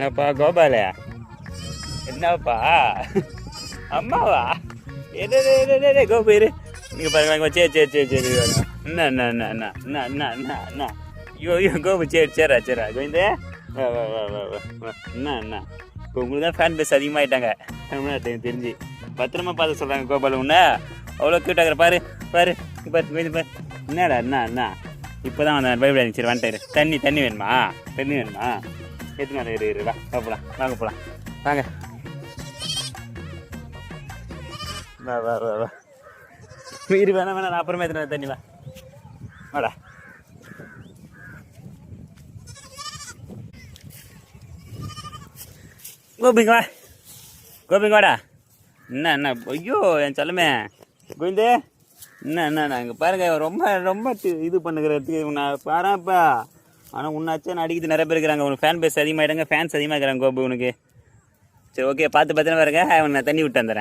என்னப்பா கோபால, என்னப்பா அம்மாவா? என்ன கோபு இரு, நீங்கள் பாருங்க. சரி சரி சரி சரி என்ன என்ன என்ன என்ன என்ன என்ன என்ன என்ன ஐயோ ஐயோ கோபு, சரி சரிடா சரிடா கோவிந்தே, வா வா வா வா வா வா. என்ன என்ன இப்போ உங்களுக்கு தான் ஃபேன் பேஸ் அதிகமாகிட்டாங்க தெரிஞ்சு. பத்திரமா பார்த்து சொல்கிறாங்க கோபால் உன்ன. அவ்வளோ க்யூட்டாகிற பாரு பாரு பாரு கோவிந்த பாரு. என்னடா என்ன என்ன இப்போ தான் வந்தேன், பயப்படாதீங்க. சரி வந்துட்டாரு. தண்ணி வேணுமா? தண்ணி வேணுமா? எத்தனை இரு வா போகலாம், வாங்க போகலாம் வாங்க. வா வா வா வா இரு, வேணாம் வேணாம், நான் அப்புறமே எத்தனை தண்ணி. வா வாடா. கோபிங்க வா, கோபிங்க வாடா. என்ன என்ன ஐயோ என் சொல்லுமே கோவிந்தே, என்ன என்ன இங்கே பாருங்க. ரொம்ப ரொம்ப இது பண்ணுகிறதுக்கு நான் பாராப்பா. ஆனால் உன்னாச்சும் நான் அடிக்கிறது நிறைய பேர் இருக்கிறாங்க. உனக்கு ஃபேன் பேஸ் அதிகமாகிட்டாங்க, ஃபேன்ஸ் அதிகமாக இருக்கிறாங்க கோபு உனக்கு. சரி ஓகே, பார்த்து பார்த்தீங்கன்னா பாருங்க, அவன் நான் தண்ணி விட்டு வந்துடுறேன்.